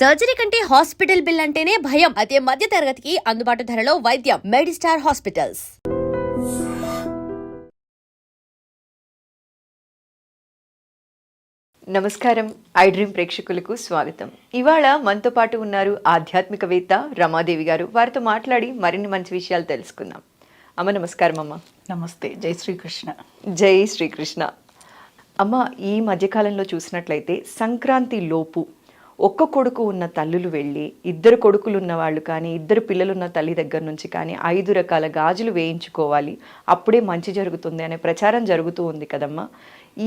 Surgery కంటే hospital bill అంటేనే భయం. అదే మధ్య తరగతికి అందుబాటు ధరలో వైద్యం. Medistar hospitals. నమస్కారం. ఐ డ్రీమ్ ప్రేక్షకులకు స్వాగతం. ఇవాళ మనతో పాటు ఉన్నారు ఆధ్యాత్మికవేత్త రమాదేవి గారు. వారితో మాట్లాడి మరిన్ని మంచి విషయాలు తెలుసుకుందాం. అమ్మ నమస్కారం. అమ్మ నమస్తే. జై శ్రీకృష్ణ. జై శ్రీకృష్ణ. అమ్మ, ఈ మధ్యకాలంలో చూసినట్లయితే సంక్రాంతి లోపు ఒక్క కొడుకు ఉన్న తల్లులు వెళ్ళి ఇద్దరు కొడుకులు ఉన్న వాళ్ళు కానీ ఇద్దరు పిల్లలున్న తల్లి దగ్గర నుంచి కానీ 5 రకాల గాజులు వేయించుకోవాలి, అప్పుడే మంచి జరుగుతుంది అనే ప్రచారం జరుగుతూ ఉంది కదమ్మా.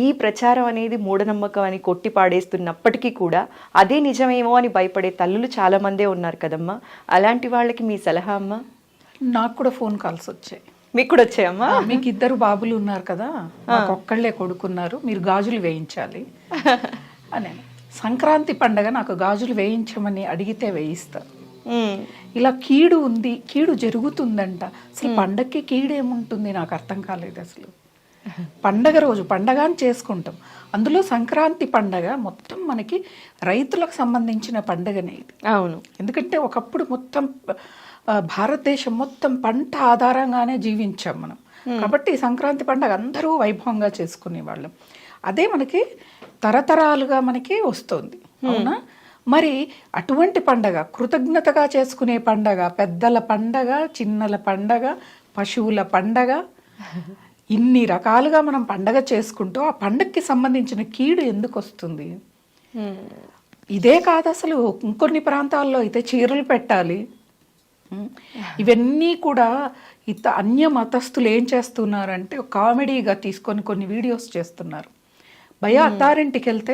ఈ ప్రచారం అనేది మూఢనమ్మకం అని కొట్టి పాడేస్తున్నప్పటికీ కూడా అదే నిజమేమో అని భయపడే తల్లులు చాలామందే ఉన్నారు కదమ్మా. అలాంటి వాళ్ళకి మీ సలహా అమ్మా? నాకు కూడా ఫోన్ కాల్స్ వచ్చాయి. మీకు కూడా వచ్చాయమ్మా? మీకు 2 బాబులు ఉన్నారు కదా, నాకు ఒక్కళ్ళే కొడుకున్నారు, మీరు గాజులు వేయించాలి అని. సంక్రాంతి పండగ నాకు గాజులు వేయించమని అడిగితే వేయిస్తారు. ఇలా కీడు ఉంది, కీడు జరుగుతుందంట. అసలు పండగకి కీడు ఏముంటుంది నాకు అర్థం కాలేదు అసలు. పండగ రోజు పండగ అని చేసుకుంటాం, అందులో సంక్రాంతి పండగ మొత్తం మనకి రైతులకు సంబంధించిన పండగనే ఇది. అవును. ఎందుకంటే ఒకప్పుడు మొత్తం భారతదేశం మొత్తం పంట ఆధారంగానే జీవించాం మనం. కాబట్టి సంక్రాంతి పండగ అందరూ వైభవంగా చేసుకునేవాళ్ళం. అదే మనకి తరతరాలుగా మనకి వస్తుంది, అవునా? మరి అటువంటి పండగ, కృతజ్ఞతగా చేసుకునే పండగ, పెద్దల పండగ, చిన్నల పండగ, పశువుల పండగ, ఇన్ని రకాలుగా మనం పండగ చేసుకుంటూ ఆ పండగకి సంబంధించిన కీడు ఎందుకు వస్తుంది? ఇదే కాదు అసలు, ఇంకొన్ని ప్రాంతాల్లో అయితే చీరలు పెట్టాలి. ఇవన్నీ కూడా అన్య మతస్థులు ఏం చేస్తున్నారంటే కామెడీగా తీసుకొని కొన్ని వీడియోస్ చేస్తున్నారు. భయ అత్తారింటికి వెళ్తే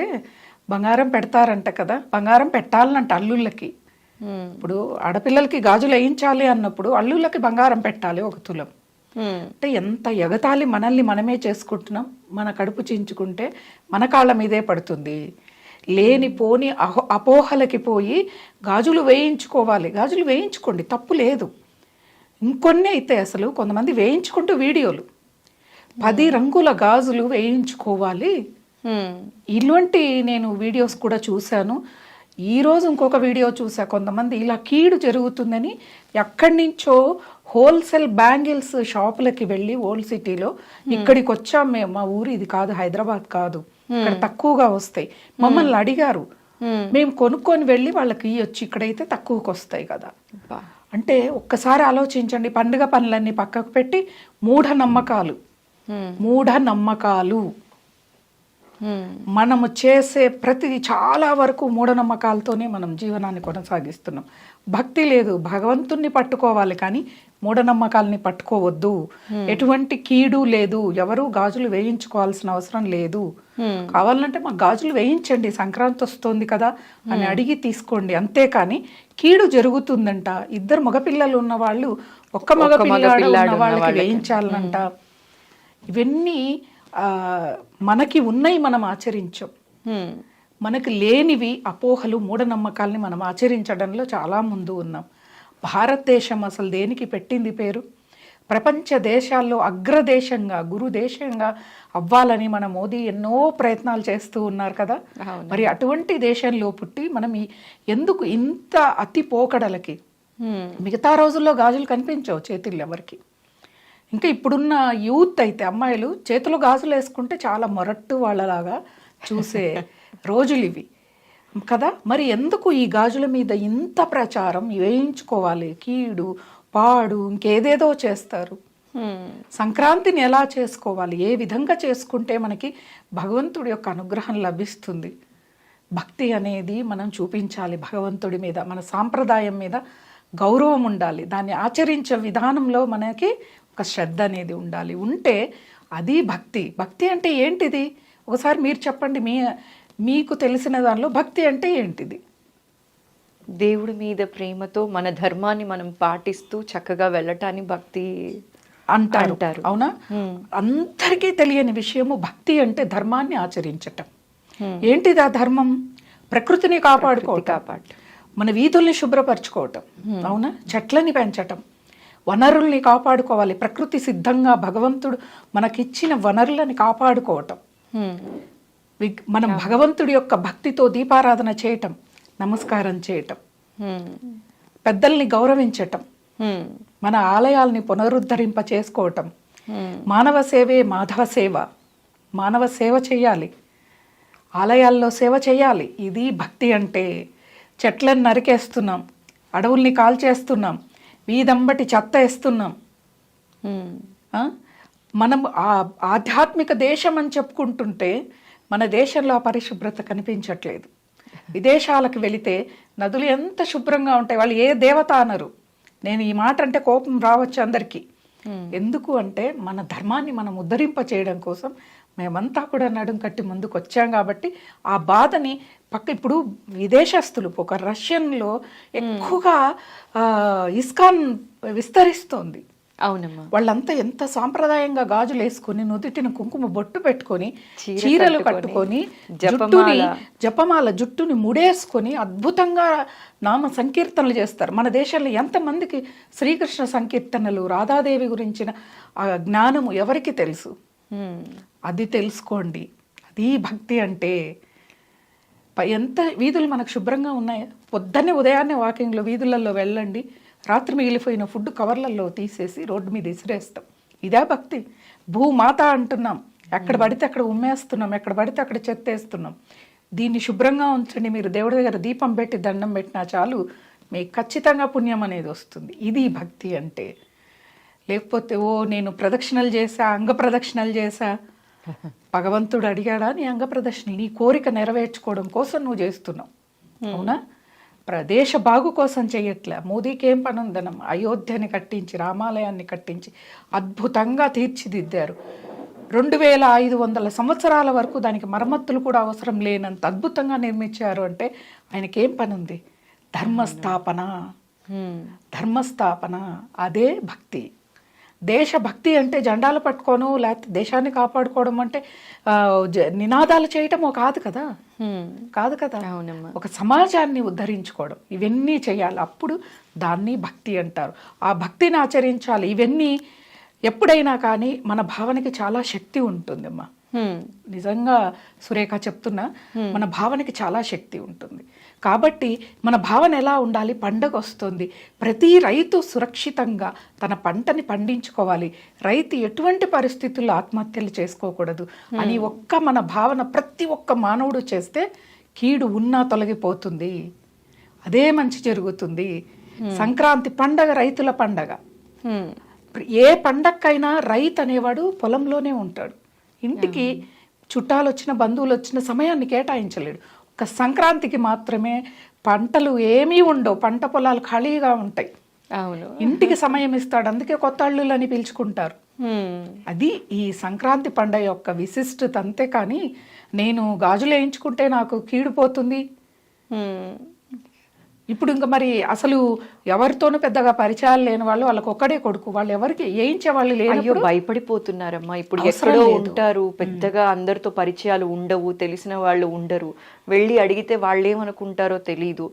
బంగారం పెడతారంట కదా, బంగారం పెట్టాలనంట అల్లుళ్ళకి. ఇప్పుడు ఆడపిల్లలకి గాజులు వేయించాలి అన్నప్పుడు అల్లుళ్ళకి బంగారం పెట్టాలి 1 తులం. అంటే ఎంత ఎగతాళి. మనల్ని మనమే చేసుకుంటున్నాం. మన కడుపు చించుకుంటే మన కాళ్ళ మీదే పడుతుంది. లేని పోని అపోహలకి పోయి గాజులు వేయించుకోవాలి. గాజులు వేయించుకోండి, తప్పు లేదు. ఇంకొన్ని అయితే అసలు కొంతమంది వేయించుకుంటూ వీడియోలు 10 రంగుల గాజులు వేయించుకోవాలి. ఇలాంటి నేను వీడియోస్ కూడా చూశాను. ఈరోజు ఇంకొక వీడియో చూసా, కొంతమంది ఇలా కీడు జరుగుతుందని ఎక్కడి నుంచో హోల్సేల్ బ్యాంగిల్స్ షాపులకి వెళ్ళి ఓల్డ్ సిటీలో ఇక్కడికి వచ్చాం మేము, మా ఊరు ఇది కాదు, హైదరాబాద్ కాదు, ఇక్కడ తక్కువగా వస్తాయి. మమ్మల్ని అడిగారు, మేము కొనుక్కొని వెళ్ళి వాళ్ళకి ఇవ్వచ్చు, ఇక్కడైతే తక్కువకి వస్తాయి కదా. అంటే ఒక్కసారి ఆలోచించండి. పండుగ పనులన్నీ పక్కకు పెట్టి మూఢనమ్మకాలు మనము చేసే ప్రతిదీ చాలా వరకు మూఢనమ్మకాలతోనే మనం జీవనాన్ని కొనసాగిస్తున్నాం. భక్తి లేదు, భగవంతుణ్ణి పట్టుకోవాలి కానీ మూఢనమ్మకాలని పట్టుకోవద్దు. ఎటువంటి కీడు లేదు, ఎవరు గాజులు వేయించుకోవాల్సిన అవసరం లేదు. కావాలంటే మాకు గాజులు వేయించండి, సంక్రాంతి వస్తుంది కదా అని అడిగి తీసుకోండి. అంతేకాని కీడు జరుగుతుందంట, 2 మగపిల్లలు ఉన్న వాళ్ళు ఒక్క మగపిల్లాడు ఉన్న వాళ్ళకి వేయించాలంట. ఇవన్నీ మనకి ఉన్నాయి, మనం ఆచరించాం. మనకు లేనివి అపోహలు, మూఢనమ్మకాల్ని మనం ఆచరించడంలో చాలా ముందు ఉన్నాం. భారతదేశం అసలు దేనికి పెట్టింది పేరు? ప్రపంచ దేశాల్లో అగ్రదేశంగా, గురు దేశంగా అవ్వాలని మన మోదీ ఎన్నో ప్రయత్నాలు చేస్తూ ఉన్నారు కదా. మరి అటువంటి దేశంలో పుట్టి మనం ఎందుకు ఇంత అతి పోకడలకి? మిగతా రోజుల్లో గాజులు కనిపించవు చేతుల్లో ఎవరికి. ఇంకా ఇప్పుడున్న యూత్ అయితే అమ్మాయిలు చేతిలో గాజులు వేసుకుంటే చాలా మొరట్టు వాళ్ళలాగా చూసే రోజులు ఇవి కదా. మరి ఎందుకు ఈ గాజుల మీద ఇంత ప్రచారం? వేయించుకోవాలి, కీడు పాడు ఇంకేదేదో చేస్తారు. సంక్రాంతిని ఎలా చేసుకోవాలి, ఏ విధంగా చేసుకుంటే మనకి భగవంతుడి యొక్క అనుగ్రహం లభిస్తుంది? భక్తి అనేది మనం చూపించాలి భగవంతుడి మీద, మన సాంప్రదాయం మీద గౌరవం ఉండాలి. దాన్ని ఆచరించే విధానంలో మనకి ఒక శ్రద్ధ అనేది ఉండాలి. ఉంటే అది భక్తి. భక్తి అంటే ఏంటిది? ఒకసారి మీరు చెప్పండి, మీకు తెలిసిన దానిలో భక్తి అంటే ఏంటిది? దేవుడి మీద ప్రేమతో మన ధర్మాన్ని మనం పాటిస్తూ చక్కగా వెళ్ళటాన్ని భక్తి అంటారు. అవునా? అందరికీ తెలియని విషయము భక్తి అంటే ధర్మాన్ని ఆచరించటం. ఏంటిది ఆ ధర్మం? ప్రకృతిని కాపాడుకోవటం, మన వీధుల్ని శుభ్రపరచుకోవటం, అవునా? చెట్లని పెంచటం, వనరుల్ని కాపాడుకోవాలి. ప్రకృతి సిద్ధంగా భగవంతుడు మనకిచ్చిన వనరులని కాపాడుకోవటం, మనం భగవంతుడి యొక్క భక్తితో దీపారాధన చేయటం, నమస్కారం చేయటం, హ్మ్. పెద్దల్ని గౌరవించటం, హ్మ్. మన ఆలయాల్ని పునరుద్ధరింప చేసుకోవటం, హ్మ్. మానవ సేవే మాధవ సేవ, మానవ సేవ చేయాలి, ఆలయాల్లో సేవ చేయాలి. ఇది భక్తి అంటే. చెట్లను నరికేస్తున్నాం, అడవుల్ని కాల్చేస్తున్నాం, వీధంబటి చెత్త వేస్తున్నాం. హ్మ్. ఆ? మనం ఆధ్యాత్మిక దేశం అని చెప్పుకుంటుంటే మన దేశంలో ఆ పరిశుభ్రత కనిపించట్లేదు. విదేశాలకు వెళితే నదులు ఎంత శుభ్రంగా ఉంటాయి. వాళ్ళు ఏ దేవత అనరు. నేను ఈ మాట అంటే కోపం రావచ్చు అందరికీ. ఎందుకు అంటే మన ధర్మాన్ని మనం ఉద్ధరింప చేయడం కోసం మేమంతా కూడా నడుం కట్టి ముందుకు వచ్చాం కాబట్టి ఆ బాధని ఇప్పుడు విదేశస్తులు ఒక రష్యన్లో ఎక్కువగా ఇస్కాన్ విస్తరిస్తోంది. అవునమ్మా. వాళ్ళంతా ఎంత సాంప్రదాయంగా గాజులు వేసుకొని నుదుటిన కుంకుమ బొట్టు పెట్టుకొని చీరలు కట్టుకొని జపమాల జుట్టుని ముడేసుకొని అద్భుతంగా నామ సంకీర్తనలు చేస్తారు. మన దేశంలో ఎంతమందికి శ్రీకృష్ణ సంకీర్తనలు, రాధాదేవి గురించిన ఆ జ్ఞానము ఎవరికి తెలుసు? అది తెలుసుకోండి. అది భక్తి అంటే. ఎంత వీధులు మనకు శుభ్రంగా ఉన్నాయి. పొద్దున్నే ఉదయాన్నే వాకింగ్లో వీధులలో వెళ్ళండి, రాత్రి మిగిలిపోయిన ఫుడ్ కవర్లలో తీసేసి రోడ్డు మీద విసిరేస్తాం. ఇదే భక్తి. భూమాత అంటున్నాం, ఎక్కడ పడితే అక్కడ ఉమ్మేస్తున్నాం, ఎక్కడ పడితే అక్కడ చెత్తేస్తున్నాం. దీన్ని శుభ్రంగా ఉంచండి. మీరు దేవుడి దగ్గర దీపం పెట్టి దండం పెట్టినా చాలు, మీకు ఖచ్చితంగా పుణ్యం అనేది వస్తుంది. ఇది భక్తి అంటే. లేకపోతే నేను ప్రదక్షిణలు చేశా, అంగ ప్రదక్షిణలు చేశా, భగవంతుడు అడిగాడా నీ అంగ ప్రదక్షిణ? నీ కోరిక నెరవేర్చుకోవడం కోసం నువ్వు చేస్తున్నావు, అవునా? ప్రదేశ బాగు కోసం చెయ్యట్లే. మోదీకి ఏం పని ఉందనం? అయోధ్యని కట్టించి, రామాలయాన్ని కట్టించి అద్భుతంగా తీర్చిదిద్దారు. 2500 సంవత్సరాల వరకు దానికి మరమ్మతులు కూడా అవసరం లేనంత అద్భుతంగా నిర్మించారు. అంటే ఆయనకేం పని ఉంది? ధర్మస్థాపన. ధర్మస్థాపన అదే భక్తి. దేశభక్తి అంటే జెండాలు పట్టుకోను, లేకపోతే దేశాన్ని కాపాడుకోవడం అంటే నినాదాలు చేయటమో కాదు కదా. కాదు కదా. ఒక సమాజాన్ని ఉద్ధరించుకోవడం, ఇవన్నీ చేయాలి. అప్పుడు దాన్ని భక్తి అంటారు. ఆ భక్తిని ఆచరించాలి. ఇవన్నీ ఎప్పుడైనా కానీ మన భావనకి చాలా శక్తి ఉంటుందమ్మా. నిజంగా సురేఖ చెప్తున్నా, మన భావనకి చాలా శక్తి ఉంటుంది. కాబట్టి మన భావన ఎలా ఉండాలి? పండగ వస్తుంది, ప్రతి రైతు సురక్షితంగా తన పంటని పండించుకోవాలి, రైతు ఎటువంటి పరిస్థితుల్లో ఆత్మహత్యలు చేసుకోకూడదు అని మన భావన ప్రతి ఒక్క మానవుడు చేస్తే కీడు ఉన్నా తొలగిపోతుంది, అదే మంచి జరుగుతుంది. సంక్రాంతి పండగ రైతుల పండగ. ఏ పండగకైనా రైతు అనేవాడు పొలంలోనే ఉంటాడు. ఇంటికి చుట్టాలు వచ్చిన, బంధువులు వచ్చిన సమయాన్ని కేటాయించలేడు. ఒక సంక్రాంతికి మాత్రమే పంటలు ఏమీ ఉండవు, పంట పొలాలు ఖాళీగా ఉంటాయి. అవును, ఇంటికి సమయం ఇస్తాడు. అందుకే కొత్త అల్లుళ్ళు అని పిలుచుకుంటారు. అది ఈ సంక్రాంతి పండుగ యొక్క విశిష్టత. అంతే కానీ నేను గాజులు వేయించుకుంటే నాకు కీడిపోతుంది. ఇప్పుడు ఇంకా మరి అసలు ఎవరితోనూ పెద్దగా పరిచయాలు లేని వాళ్ళు, వాళ్ళకి ఒక్కడే కొడుకు, వాళ్ళు ఎవరికి వేయించే వాళ్ళు లేదు, భయపడిపోతున్నారమ్మా. ఇప్పుడు ఎక్కడో ఉంటారు, పెద్దగా అందరితో పరిచయాలు ఉండవు, తెలిసిన వాళ్ళు ఉండరు. వెళ్ళి అడిగితే వాళ్ళేమనుకుంటారో తెలీదు.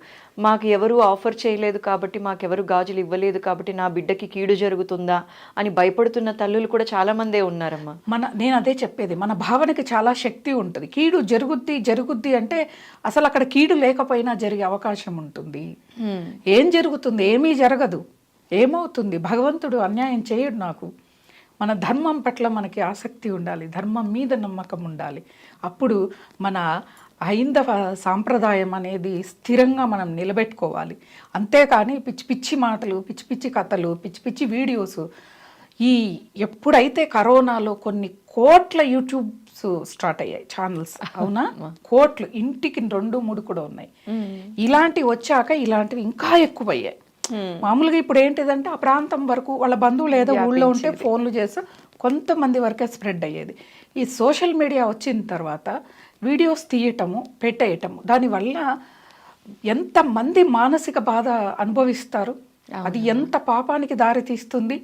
మాకు ఎవరు ఆఫర్ చేయలేదు కాబట్టి, మాకెవరు గాజులు ఇవ్వలేదు కాబట్టి నా బిడ్డకి కీడు జరుగుతుందా అని భయపడుతున్న తల్లులు కూడా చాలా మందే ఉన్నారమ్మా. నేను అదే చెప్పేది, మన భావనకి చాలా శక్తి ఉంటుంది. కీడు జరుగుద్ది అంటే అసలు అక్కడ కీడు లేకపోయినా జరిగే అవకాశం ఉంటుంది. ఏం జరుగుతుంది? ఏమీ జరగదు. ఏమవుతుంది? భగవంతుడు అన్యాయం చేయడు నాకు. మన ధర్మం పట్ల మనకి ఆసక్తి ఉండాలి, ధర్మం మీద నమ్మకం ఉండాలి. అప్పుడు మన హైందవ సాంప్రదాయం అనేది స్థిరంగా మనం నిలబెట్టుకోవాలి. అంతేకాని పిచ్చి పిచ్చి మాటలు, పిచ్చి పిచ్చి కథలు, పిచ్చి పిచ్చి వీడియోస్. ఎప్పుడైతే కరోనాలో కొన్ని కోట్ల యూట్యూబ్స్ స్టార్ట్ అయ్యాయి, ఛానల్స్, అవునా, కోట్లు, ఇంటికి 2-3 కూడా ఉన్నాయి. ఇలాంటివి వచ్చాక ఇలాంటివి ఇంకా ఎక్కువయ్యాయి. మామూలుగా ఇప్పుడు ఏంటిదంటే ఆ ప్రాంతం వరకు వాళ్ళ బంధువులు ఏదో ఊళ్ళో ఉంటే ఫోన్లు చేసి కొంతమంది వరకే స్ప్రెడ్ అయ్యేది. ఈ సోషల్ మీడియా వచ్చిన తర్వాత వీడియోస్ తీయటము, పెట్టేయటము, దానివల్ల ఎంతమంది మానసిక బాధ అనుభవిస్తారు. అది ఎంత పాపానికి దారి తీస్తుంది.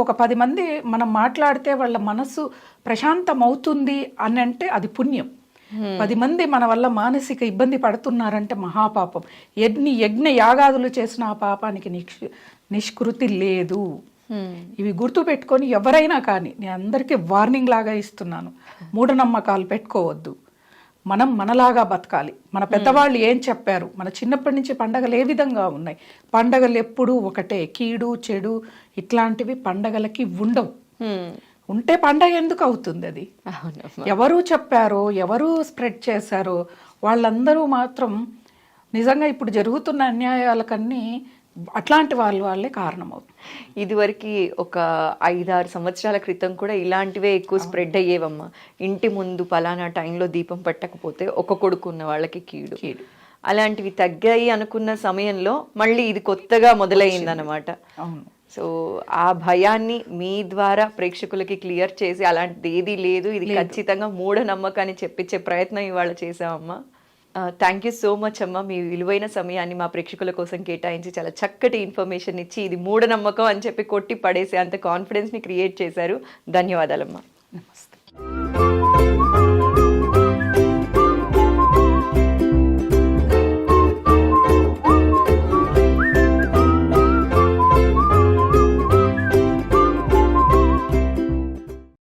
ఒక 10 మంది మనం మాట్లాడితే వాళ్ళ మనసు ప్రశాంతం అవుతుంది అని అంటే అది పుణ్యం. 10 మంది మన వల్ల మానసిక ఇబ్బంది పడుతున్నారంటే మహాపాపం. ఎన్ని యజ్ఞ యాగాదులు చేసిన ఆ పాపానికి నిష్కృతి లేదు. ఇవి గుర్తు పెట్టుకొని ఎవరైనా కానీ, నేను అందరికీ వార్నింగ్ లాగా ఇస్తున్నాను, మూఢనమ్మకాలు పెట్టుకోవద్దు. మనం మనలాగా బతకాలి. మన పెద్దవాళ్ళు ఏం చెప్పారు, మన చిన్నప్పటి నుంచి పండగలు ఏ విధంగా ఉన్నాయి, పండగలు ఎప్పుడూ ఒకటే, కీడు చెడు ఇట్లాంటివి పండగలకి ఉండవు. ఉంటే పండగ ఎందుకు అవుతుంది? అది అవునమ్మా. ఎవరు చెప్పారో, ఎవరు స్ప్రెడ్ చేశారో వాళ్ళందరూ మాత్రం నిజంగా ఇప్పుడు జరుగుతున్న అన్యాయాలకన్నీ అట్లాంటి వాళ్ళే కారణమవుతుంది. ఇదివరకు ఒక 5-6 సంవత్సరాల క్రితం కూడా ఇలాంటివే ఎక్కువ స్ప్రెడ్ అయ్యేవమ్మా. ఇంటి ముందు పలానా టైంలో దీపం పెట్టకపోతే ఒక కొడుకు ఉన్న వాళ్ళకి కీడు. అలాంటివి తగ్గాయి అనుకున్న సమయంలో మళ్ళీ ఇది కొత్తగా మొదలైందన్నమాట. అవును. సో ఆ భయాన్ని మీ ద్వారా ప్రేక్షకులకి క్లియర్ చేసి అలాంటిది ఏదీ లేదు, ఇది ఖచ్చితంగా మూఢనమ్మకాన్ని చెప్పించే ప్రయత్నం ఇవాళ చేసామమ్మా. థ్యాంక్ యూ సో మచ్ అమ్మ. మీ విలువైన సమయాన్ని మా ప్రేక్షకుల కోసం కేటాయించి చాలా చక్కటి ఇన్ఫర్మేషన్ ఇచ్చి ఇది మూఢనమ్మకం అని చెప్పి కొట్టి పడేసే అంత కాన్ఫిడెన్స్ని క్రియేట్ చేశారు. ధన్యవాదాలమ్మా.